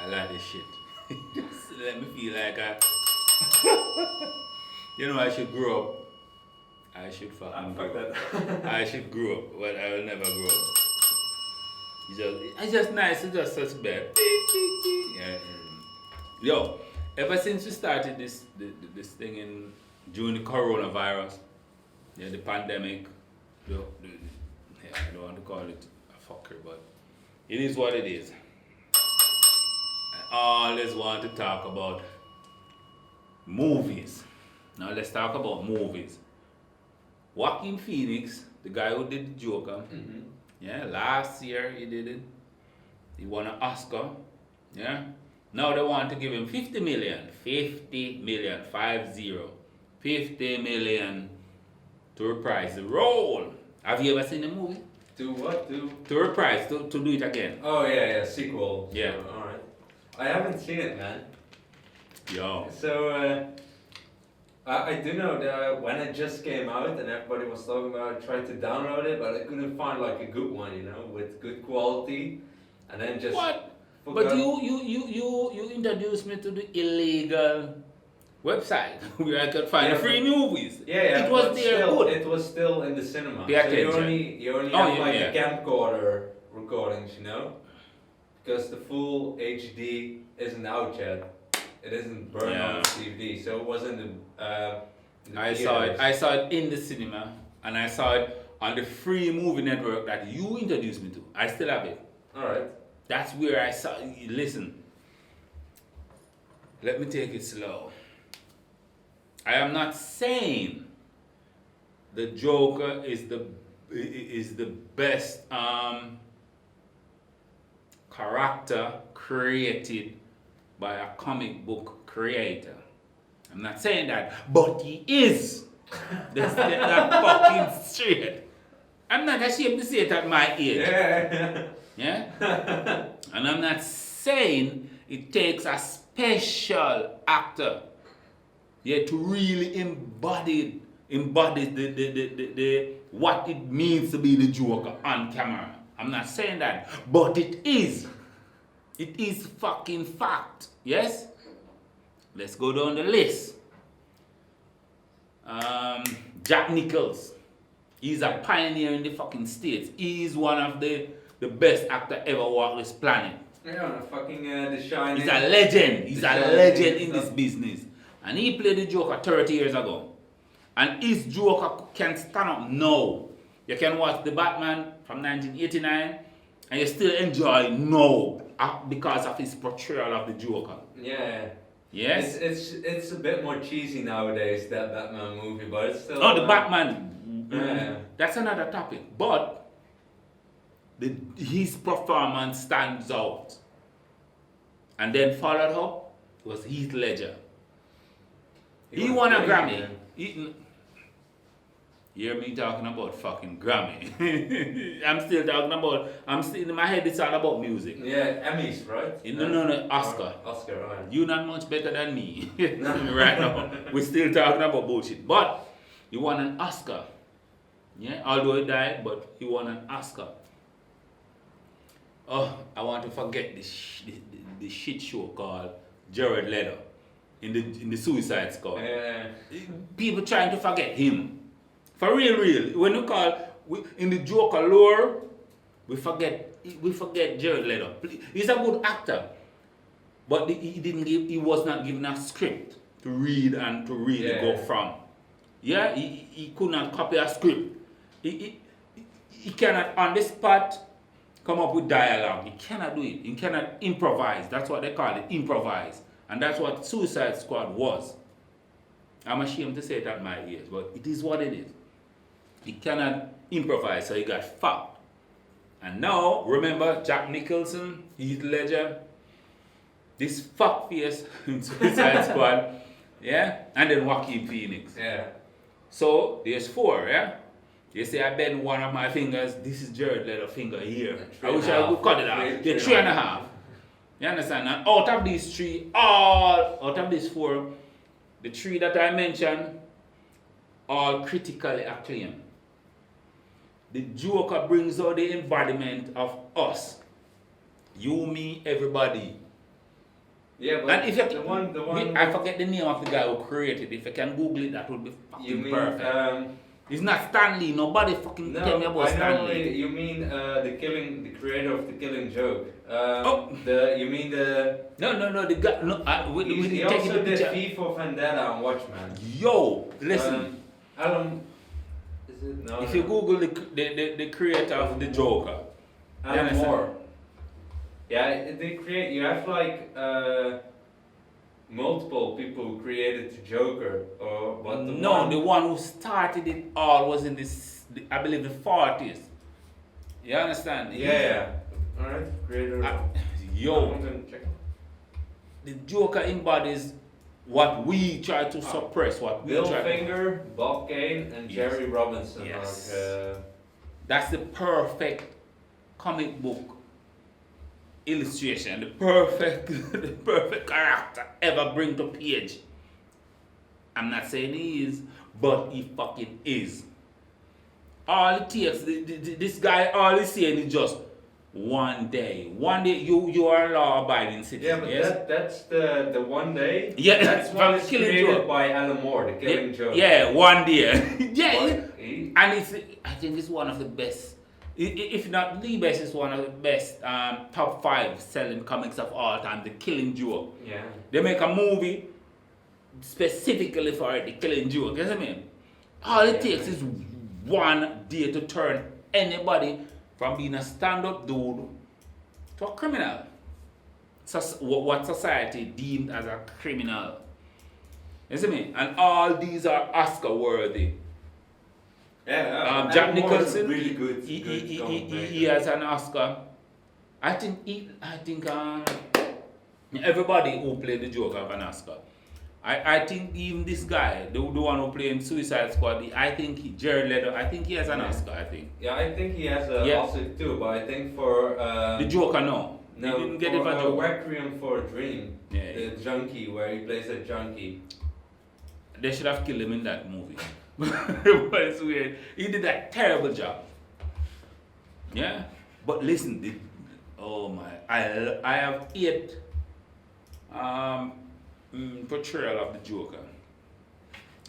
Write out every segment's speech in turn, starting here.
like this shit. Just let me feel like I should grow up. I should fucking grow up. I should grow up, but I will never grow up. It's just nice, it's just such bad. Yeah. Yo, ever since we started this thing during the coronavirus, the pandemic, I don't want to call it a fucker, but it is what it is. I always want to talk about movies. Now let's talk about movies. Joaquin Phoenix, the guy who did the Joker, last year he did it. He won an Oscar. Yeah. Now they want to give him 50 million, 50 million to reprise the role. Have you ever seen the movie? To what? To reprise, to do it again. Oh yeah, sequel. Yeah. So, alright. I haven't seen it, man. Yo. So I do know that when it just came out and everybody was talking about it, I tried to download it, but I couldn't find like a good one, with good quality. And then just What? But you introduced me to the illegal website where I could find free movies. Yeah, it was there still, good. It was still in the cinema. Pay So attention. you only have a camcorder recordings, because the full HD isn't out yet. It isn't burned on DVD, so it wasn't in the I saw it in the cinema, and I saw it on the free movie network that you introduced me to. I still have it. Alright. That's where I saw. Listen, let me take it slow. I am not saying the Joker is the best character created by a comic book creator. I'm not saying that, but he is. Let's get that fucking straight. I'm not ashamed to say it at my age. Yeah? And I'm not saying it takes a special actor to really embody the what it means to be the Joker on camera. I'm not saying that, but it is. It is fucking fact. Yes? Let's go down the list. Jack Nicholson. He's a pioneer in the fucking States. He is one of the best actor ever walk this planet. Yeah, fucking The Shining. He's a legend. He's a legend in this business. And he played the Joker 30 years ago. And his Joker can stand up now. You can watch the Batman from 1989 and you still enjoy now because of his portrayal of the Joker. Yeah. Yes? It's a bit more cheesy nowadays, that Batman movie, but it's still... Oh, the Batman. Yeah. That's another topic. But his performance stands out. And then followed up was Heath Ledger. He won a Grammy. You hear me talking about fucking Grammy. I'm still in my head, it's all about music. Yeah, Emmys, right? No, Oscar. Oscar, right. You're not much better than me right now. We're still talking about bullshit. But he won an Oscar. Yeah, although he died, but he won an Oscar. Oh, I want to forget the shit show called Jared Leto in the Suicide Squad. People trying to forget him. For real. When you in the Joker lore, we forget Jared Leto. He's a good actor, but he was not given a script to read and to really go from. Yeah, he could not copy a script. He cannot on the spot come up with dialogue. He cannot do it. He cannot improvise. That's what they call it, improvise. And that's what Suicide Squad was. I'm ashamed to say it at my age, but it is what it is. He cannot improvise, so he got fucked. And now, remember Jack Nicholson, Heath Ledger, this fuckface in Suicide Squad, yeah? And then Joaquin Phoenix. Yeah. So, there's 4, yeah? You say I bend one of my fingers, this is Jared Leto finger here. I wish I could cut it out. Yeah, 3.5. You understand? And out of these 4, the 3 that I mentioned, all critically acclaimed. The Joker brings out the embodiment of us. You, me, everybody. Yeah, but and if you the one I forget the name of the guy who created it. If you can Google it, that would be fucking perfect. It's not Stan Lee. Nobody fucking tell me about Stan Lee. You mean the creator of the Killing Joke? You mean the? No. The guy. No, he also did V for Vendetta and Watchmen. Yo, listen. Alan. Is it no? If you Google the creator of the Joker, Alan Moore. Yeah, they create. You have like multiple people who created the Joker, or what? The one who started it all was in I believe the 40s. You understand? Yeah. All right, creator. I'm gonna check. The Joker embodies what we try to suppress. What we Bill try. Finger, Bob Kane, and Jerry Robinson. Yes. That's the perfect comic book illustration, the perfect character ever bring to page. I'm not saying he is, but he fucking is. All it takes, this guy, all he's saying is just one day. One day, you are a law-abiding citizen. Yeah, but that's the one day. Yeah, that's what is created by Alan Moore, the Killing Joke. Yeah, one day. Yeah, and I think it's one of the best. If not the best, it's one of the best top 5 selling comics of all time, The Killing Joke. Yeah. They make a movie specifically for it, The Killing Joke. You know what I mean? All it takes is one day to turn anybody from being a stand-up dude to a criminal. So, what society deemed as a criminal. You see me? And all these are Oscar-worthy. Yeah, Jack Nicholson, really good. He has an Oscar. I think everybody who played the Joker have an Oscar. I think even this guy, the one who played in Suicide Squad, Jared Leto, I think he has an Oscar, I think. Yeah, I think he has an Oscar too, but I think for... the Joker, no. No, he didn't get it for Joker. Requiem for a Dream, Yeah. the junkie, where he plays a junkie. They should have killed him in that movie. But it's weird. He did a terrible job. Yeah? But listen, I have 8 portrayal of the Joker.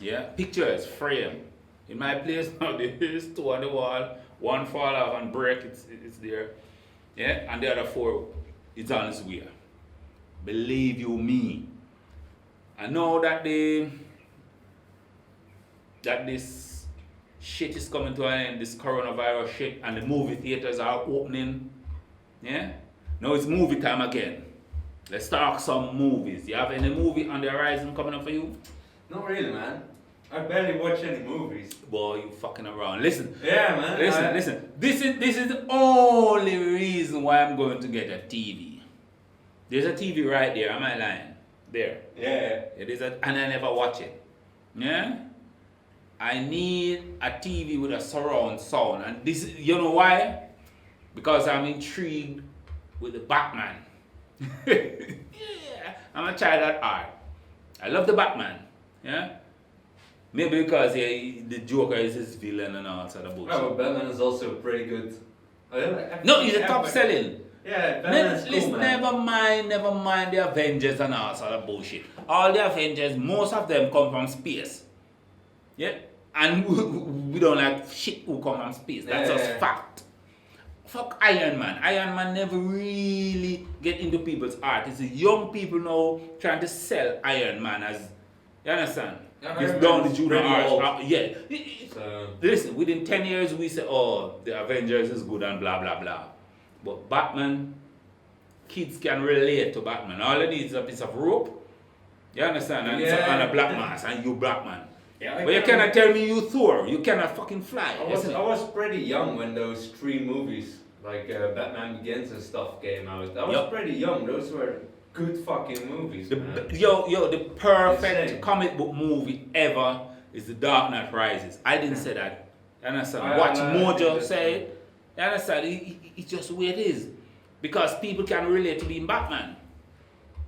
Yeah? Pictures, frame. In my place now, there's 2 on the wall, 1 fall off and break, it's there. Yeah? And the other 4, it's on its way. Believe you me. I know that this shit is coming to an end, this coronavirus shit, and the movie theaters are opening. Yeah? Now it's movie time again. Let's talk some movies. You have any movie on the horizon coming up for you? Not really, man. I barely watch any movies. Boy, you fucking around. Listen. Yeah, man. Listen. This is the only reason why I'm going to get a TV. There's a TV right there. Am I lying? There. Yeah. It is and I never watch it. Yeah? I need a TV with a surround sound, and this, you know why? Because I'm intrigued with the Batman. Yeah, I'm a child at heart. I love the Batman. Yeah, maybe because the Joker is his villain and all sort of bullshit. Oh, but Batman is also pretty good. No, he's a top selling. Yeah, Batman is cool, listen, man. Never mind the Avengers and all sort of bullshit. All the Avengers, most of them come from space. Yeah. And we don't like shit who come from space. That's just fact. Fuck Iron Man. Iron Man never really get into people's heart. It's the young people now trying to sell Iron Man as, you understand? It's down the junior art. Yeah. Listen, within 10 years we say, oh, the Avengers is good and blah blah blah. But Batman, kids can relate to Batman. All they need is a piece of rope. You understand? And a black mask, and you black man. Yeah, but you cannot tell me you Thor. You cannot fucking fly. I was pretty young when those 3 movies, like Batman Begins and stuff, came out. I was pretty young. Those were good fucking movies, man. The perfect comic book movie ever is The Dark Knight Rises. I didn't say that. You understand? Watch Mojo say it. You understand? It's just the way it is. Because people can relate to being Batman.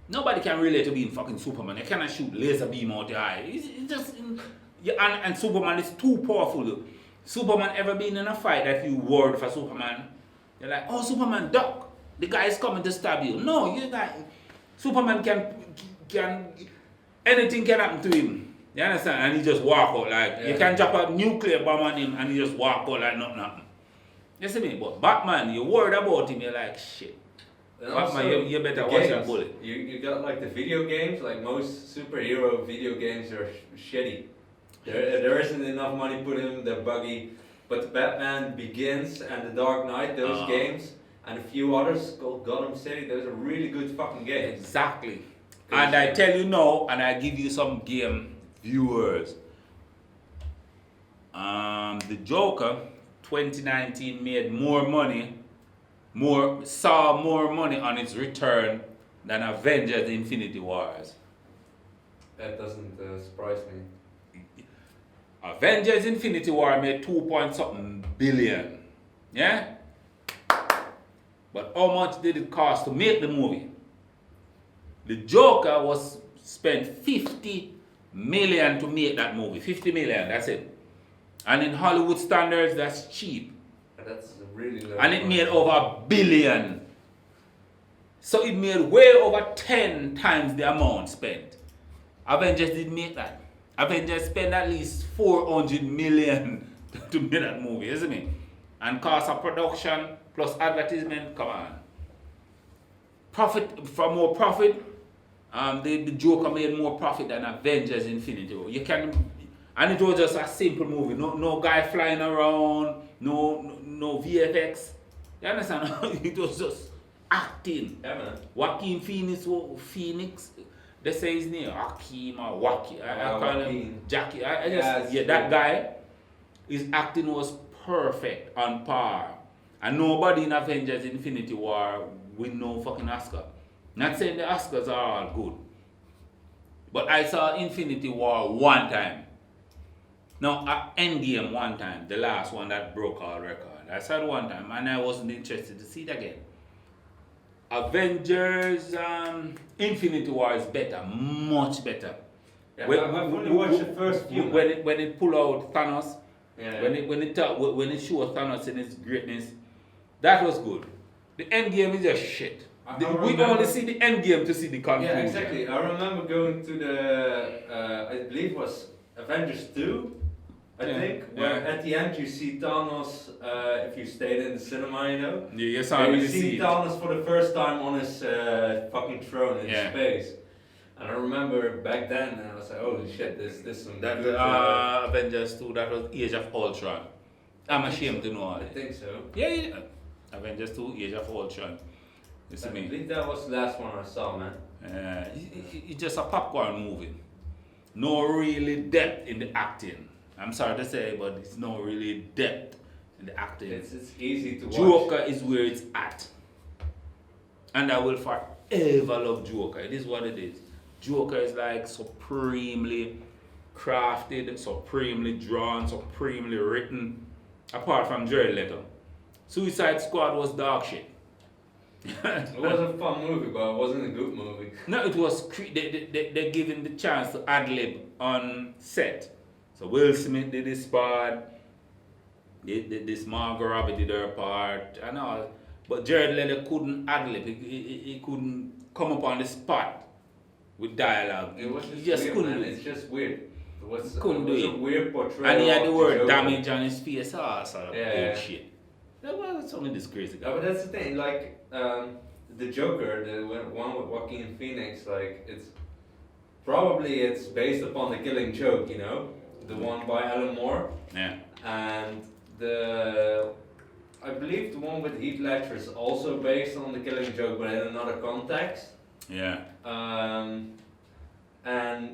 Nobody can relate to being fucking Superman. You cannot shoot laser beam out your eye. It's just... and Superman is too powerful. Superman ever been in a fight that you worried for Superman? You're like, oh, Superman, duck. The guy is coming to stab you. No, you're like, Superman can anything can happen to him. You understand? And he just walk out like you can drop a nuclear bomb on him and he just walk out like nothing happened. You see me? But Batman, you're worried about him, you're like shit. And Batman, you better watch that bullet. You got like the video games, like most superhero video games are shitty. There isn't enough money put in the buggy. But Batman Begins and The Dark Knight, those games, and a few others called Gotham City, those are really good fucking games. Exactly. And I tell you now, and I give you some game viewers. The Joker 2019 made more money on its return than Avengers Infinity Wars. That doesn't surprise me. Avengers Infinity War made 2 billion. Yeah? But how much did it cost to make the movie? The Joker was spent 50 million to make that movie. 50 million, that's it. And in Hollywood standards, that's cheap. That's really low. And it made over $1 billion. So it made way over 10 times the amount spent. Avengers didn't make that. Avengers spent at least 400 million to make that movie, isn't it? And cost of production plus advertisement, come on. For more profit, the Joker made more profit than Avengers Infinity War. And it was just a simple movie. No guy flying around, no VFX. You understand? It was just acting. Yeah, man. Joaquin Phoenix. They say his name, Hakeem or Joaquin. I call him Jackie. That guy, his acting was perfect, on par. And nobody in Avengers Infinity War win no fucking Oscar. Not saying the Oscars are all good. But I saw Infinity War one time. No, Endgame one time, the last one that broke all record. I saw it one time and I wasn't interested to see it again. Avengers Infinity War is better, much better. Yeah, I've only watched the first few. When it pull out Thanos, yeah. when it shows Thanos in his greatness, that was good. The Endgame is just shit. We only see the Endgame to see the conclusion. Yeah, exactly. I remember going to the, I believe it was Avengers 2. I think, where at the end you see Thanos, if you stayed in the cinema, you know. Yeah, you saw him. You see Thanos for the first time on his fucking throne in space. And I remember back then, I was like, holy shit, this some that good Avengers 2, that was Age of Ultron. I'm ashamed to know all I that. think so. Yeah. Avengers 2, Age of Ultron. I believe that was the last one I saw, man. It's just a popcorn movie. No really depth in the acting. I'm sorry to say, but it's no really depth in the acting. It's easy to watch. Joker is where it's at. And I will forever love Joker. It is what it is. Joker is like supremely crafted, supremely drawn, supremely written. Apart from Jared Leto. Suicide Squad was dog shit. It was a fun movie, but it wasn't a good movie. No, it was, they given the chance to ad-lib on set. So Will Smith did his part, this Margot Robbie did her part, and all. But Jared Leto couldn't ad-lib, he couldn't come up on the spot with dialogue. It was just weird, couldn't man. do it. It's just weird. Couldn't do it was it. A weird portrayal. And he had the word Joker. damage on his face, sort of bullshit. Yeah. That was something this crazy guy. No, but that's the thing, like, the Joker, the one with Joaquin Phoenix, like, it's based upon The Killing Joke, you know? The one by Alan Moore. Yeah. And I believe the one with Heath Ledger is also based on The Killing Joke, but in another context. Yeah. And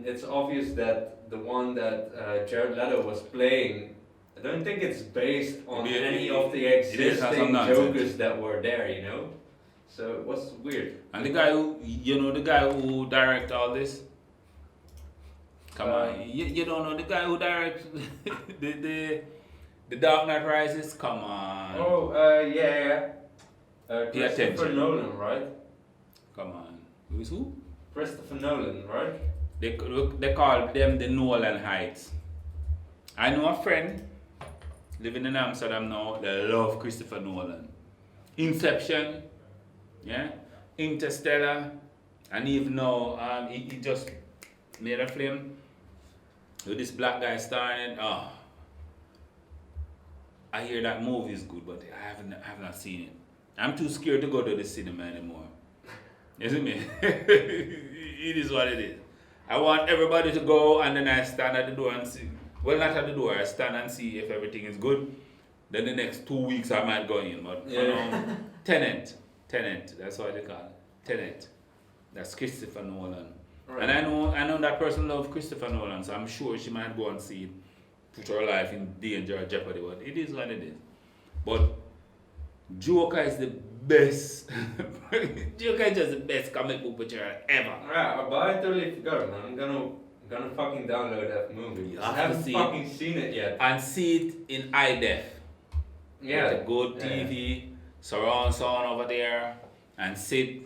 it's obvious that the one that Jared Leto was playing, I don't think it's based on any of the existing Jokers that were there, you know? So it was weird. And the guy who directed all this? Come on, you don't know the guy who directed the Dark Knight Rises? Come on. Oh, yeah. Pay attention. Christopher Nolan, right? Come on. Who's who? Christopher Nolan, right? They call them the Nolan Heights. I know a friend living in Amsterdam now, they love Christopher Nolan. Inception, yeah, Interstellar, And even now, he just made a film with this black guy starring it. Oh, I hear that movie is good, but I have not seen it. I'm too scared to go to the cinema anymore. You see me? It is what it is. I want everybody to go and then I stand at the door and see. Well, not at the door. I stand and see if everything is good. Then the next 2 weeks I might go in. But for now, Tenet. That's what they call it. Tenet. That's Christopher Nolan. Right. And I know that person loves Christopher Nolan, so I'm sure she might go and see it, put her life in danger or jeopardy. But it is what it is. But Joker is the best. Joker is just the best comic book picture ever. Right, but I totally forgot, man. I'm gonna fucking download that movie. I haven't fucking seen it yet. And see it in iDef. Yeah. With a good TV, surround sound over there, and sit,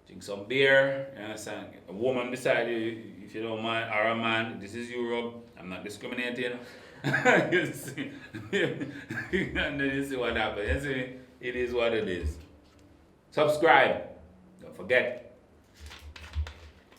drink some beer. You understand? A woman beside you, if you don't mind, or a man. This is Europe. I'm not discriminating. You see, and then you see what happens. You see, it is what it is. Subscribe. Don't forget.